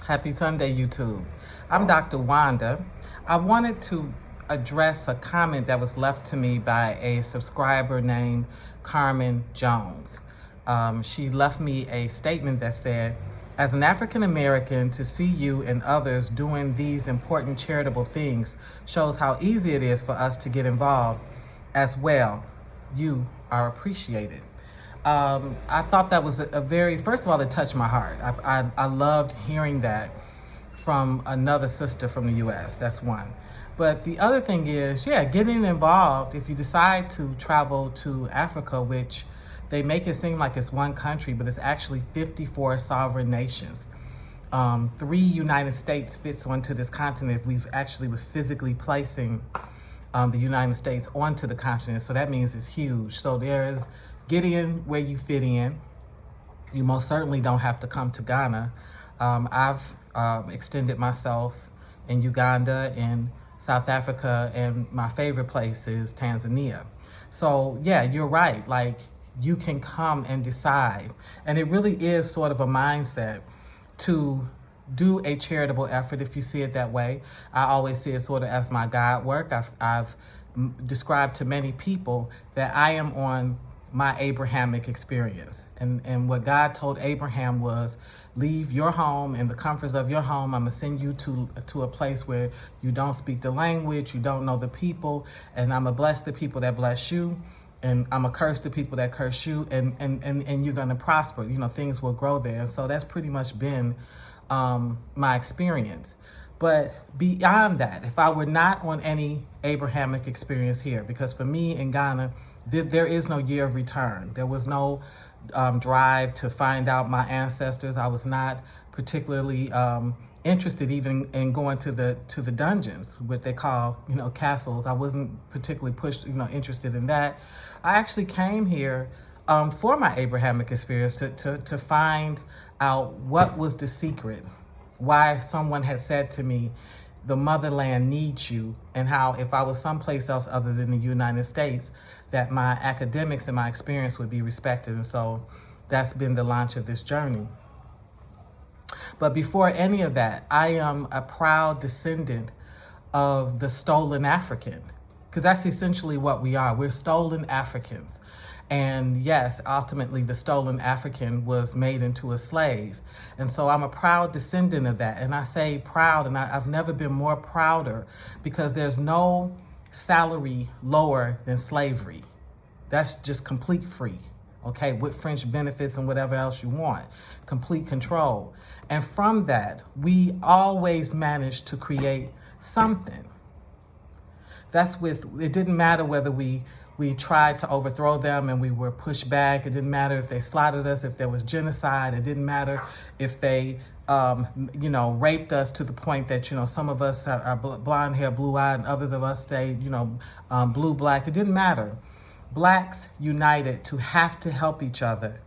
Happy Sunday, YouTube. I'm Dr. Wanda. I wanted to address a comment that was left to me by a subscriber named Carmen Jones. She left me a statement that said, as an African American, to see you and others doing these important charitable things shows how easy it is for us to get involved as well. You are appreciated. I thought that was a very, first of all, it touched my heart. I loved hearing that from another sister from the US. That's one. But the other thing is, yeah, getting involved, if you decide to travel to Africa, which they make it seem like it's one country, but it's actually 54 sovereign nations. 3 United States fits onto this continent if we actually was physically placing the United States onto the continent. So that means it's huge. So there's get in where you fit in. You most certainly don't have to come to Ghana. I've extended myself in Uganda and South Africa, and my favorite place is Tanzania. So yeah, you're right. Like, you can come and decide. And it really is sort of a mindset to do a charitable effort if you see it that way. I always see it sort of as my God work. I've described to many people that I am on my Abrahamic experience. And what God told Abraham was, leave your home and the comforts of your home. I'm gonna send you to a place where you don't speak the language, you don't know the people, and I'm gonna bless the people that bless you, and I'm gonna curse the people that curse you, and you're gonna prosper. You know, things will grow there. And so that's pretty much been my experience. But beyond that, if I were not on any Abrahamic experience here, because for me in Ghana, there is no year of return. There was no drive to find out my ancestors. I was not particularly interested even in going to the dungeons, what they call, castles. I wasn't particularly interested in that. I actually came here for my Abrahamic experience to find out what was the secret, why someone had said to me, the motherland needs you, and how if I was someplace else other than the United States, that my academics and my experience would be respected. And so that's been the launch of this journey. But before any of that, I am a proud descendant of the stolen African, because that's essentially what we are. We're stolen Africans. And yes, ultimately the stolen African was made into a slave. And so I'm a proud descendant of that. And I say proud, and I've never been more prouder, because there's no salary lower than slavery. That's just complete free, okay, with French benefits and whatever else you want, complete control. And from that, we always managed to create something. It didn't matter whether we tried to overthrow them and we were pushed back. It didn't matter if they slaughtered us, if there was genocide. It didn't matter if they, raped us to the point that, some of us are blonde hair, blue eyed, and others of us stayed, blue, black. It didn't matter. Blacks united to have to help each other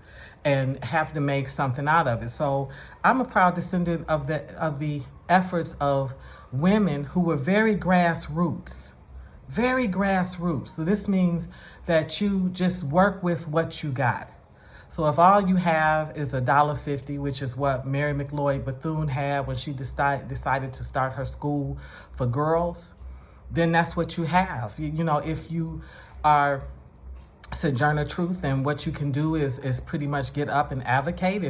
and have to make something out of it. So I'm a proud descendant of the efforts of women who were very grassroots. Very grassroots. So this means that you just work with what you got. So if all you have is $1.50, which is what Mary McLeod Bethune had when she decided to start her school for girls, then that's what you have. If you are Sojourner Truth, and what you can do is pretty much get up and advocate.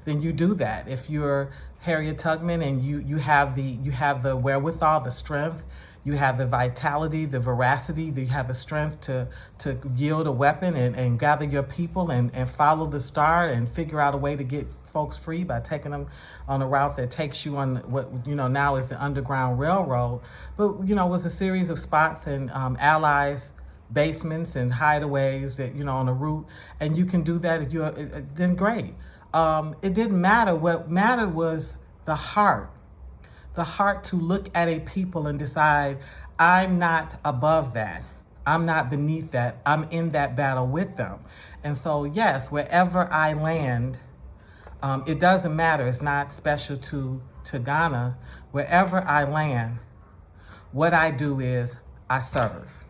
Then you do that. If you're Harriet Tubman and you have the wherewithal, the strength, you have the vitality, the veracity, you have the strength to yield a weapon and gather your people and follow the star and figure out a way to get folks free by taking them on a route that takes you on what now is the Underground Railroad. But it was a series of spots and allies, basements and hideaways that on a route, and you can do that. If you're then great. It didn't matter. What mattered was the heart to look at a people and decide, I'm not above that, I'm not beneath that, I'm in that battle with them. And so yes, wherever I land, it doesn't matter. It's not special to Ghana. Wherever I land, what I do is I serve.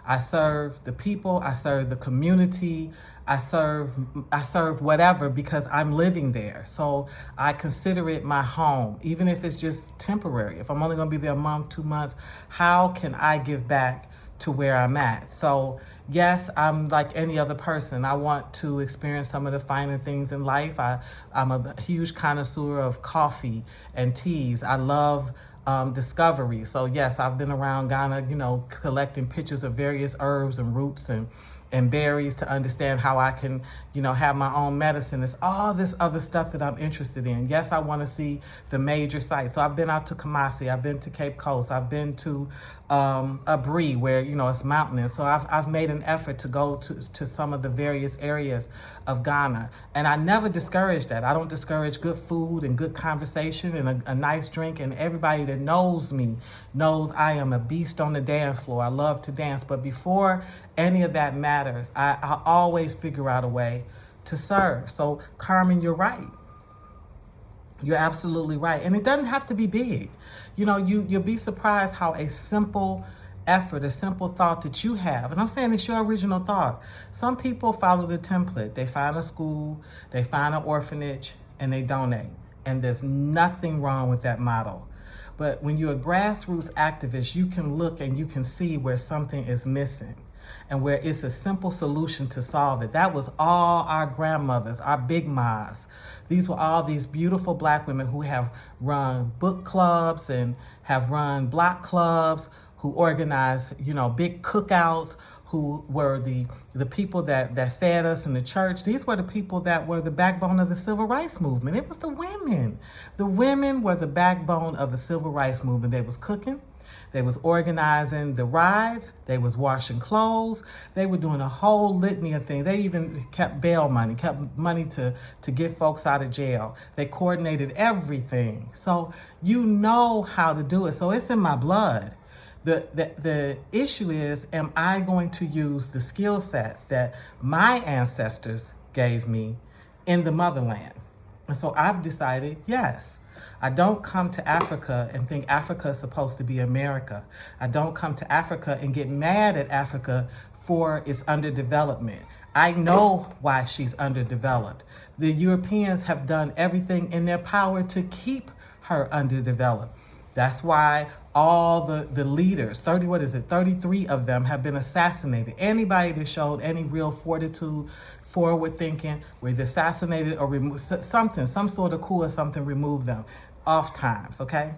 I serve the people, I serve the community, I serve whatever because I'm living there. So I consider it my home, even if it's just temporary. If I'm only going to be there a month, 2 months, how can I give back to where I'm at? So yes, I'm like any other person. I want to experience some of the finer things in life. I'm a huge connoisseur of coffee and teas. I love discovery. So yes, I've been around Ghana, collecting pictures of various herbs and roots and berries to understand how I can, have my own medicine. It's all this other stuff that I'm interested in. Yes, I want to see the major sites. So I've been out to Kumasi, I've been to Cape Coast, I've been to Abri, where it's mountainous. So I've made an effort to go to some of the various areas of Ghana, and I never discourage that. I don't discourage good food and good conversation and a nice drink. And everybody that knows me knows I am a beast on the dance floor. I love to dance, but before any of that matters, I always figure out a way to serve. So Carmen, you're right. You're absolutely right. And it doesn't have to be big. You'll be surprised how a simple effort, a simple thought that you have, and I'm saying it's your original thought. Some people follow the template. They find a school, they find an orphanage, and they donate. And there's nothing wrong with that model. But when you're a grassroots activist, you can look and you can see where something is missing and where it's a simple solution to solve it. That was all our grandmothers, our big mas. These were all these beautiful Black women who have run book clubs and have run block clubs, who organized, big cookouts, who were the people that fed us in the church. These were the people that were the backbone of the civil rights movement. It was the women. The women were the backbone of the civil rights movement. They was cooking. They was organizing the rides. They was washing clothes. They were doing a whole litany of things. They even kept bail money, kept money to get folks out of jail. They coordinated everything. So you know how to do it. So it's in my blood. The issue is, am I going to use the skill sets that my ancestors gave me in the motherland? And so I've decided, yes. I don't come to Africa and think Africa is supposed to be America. I don't come to Africa and get mad at Africa for its underdevelopment. I know why she's underdeveloped. The Europeans have done everything in their power to keep her underdeveloped. That's why all the leaders, 33 of them have been assassinated. Anybody that showed any real fortitude, forward thinking, was assassinated or removed, some sort of coup or something removed them off times, okay?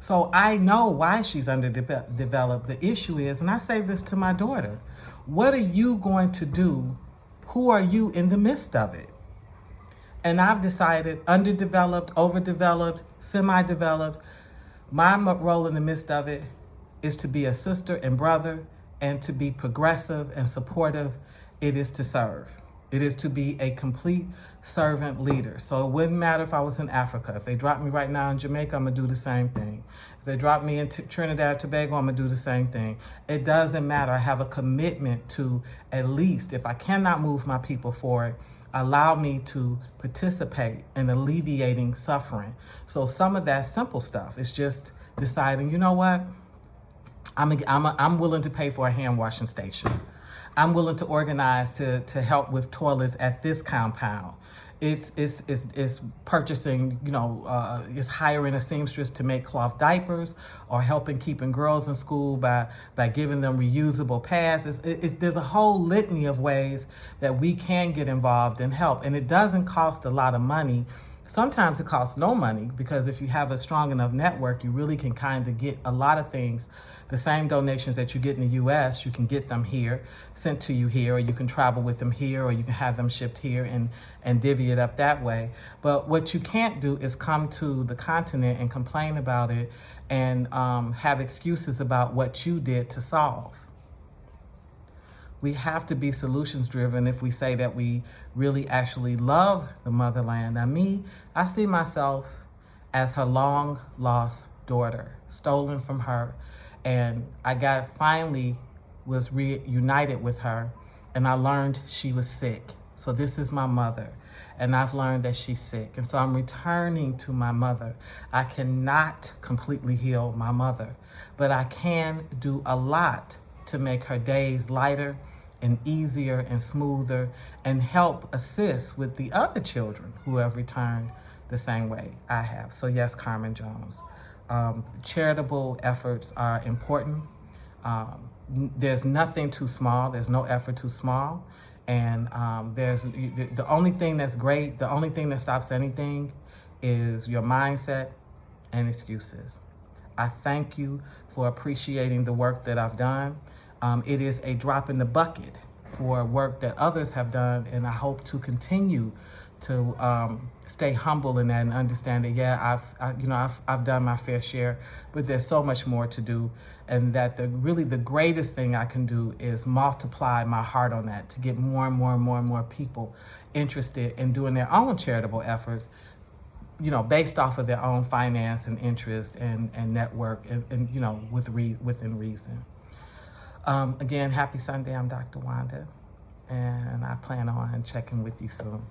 So I know why she's underdeveloped. The issue is, and I say this to my daughter, what are you going to do? Who are you in the midst of it? And I've decided underdeveloped, overdeveloped, semi-developed, my role in the midst of it is to be a sister and brother and to be progressive and supportive. It is to serve. It is to be a complete servant leader. So it wouldn't matter if I was in Africa. If they drop me right now in Jamaica, I'm going to do the same thing. If they drop me in Trinidad or Tobago, I'm going to do the same thing. It doesn't matter. I have a commitment to, at least if I cannot move my people forward, allow me to participate in alleviating suffering. So some of that simple stuff is just deciding, you know what? I'm willing to pay for a hand washing station. I'm willing to organize to help with toilets at this compound. It's purchasing, it's hiring a seamstress to make cloth diapers, or helping keeping girls in school by giving them reusable pads. There's a whole litany of ways that we can get involved and help, and it doesn't cost a lot of money. Sometimes it costs no money, because if you have a strong enough network, you really can kind of get a lot of things. The same donations that you get in the U.S., you can get them here, sent to you here, or you can travel with them here, or you can have them shipped here and divvy it up that way. But what you can't do is come to the continent and complain about it and have excuses about what you did to solve. We have to be solutions driven if we say that we really actually love the motherland. Now I see myself as her long lost daughter, stolen from her. And I finally was reunited with her, and I learned she was sick. So this is my mother, and I've learned that she's sick. And so I'm returning to my mother. I cannot completely heal my mother, but I can do a lot to make her days lighter and easier and smoother, and help assist with the other children who have returned the same way I have. So yes, Carmen Jones. Charitable efforts are important. There's nothing too small. There's no effort too small. And there's the only thing that's great, the only thing that stops anything is your mindset and excuses. I thank you for appreciating the work that I've done. It is a drop in the bucket for work that others have done, and I hope to continue to stay humble in that and understand that, yeah, I've done my fair share, but there's so much more to do, and that really the greatest thing I can do is multiply my heart on that to get more and more and more and more people interested in doing their own charitable efforts, based off of their own finance and interest and network and within reason. Again, happy Sunday. I'm Dr. Wanda, and I plan on checking with you soon.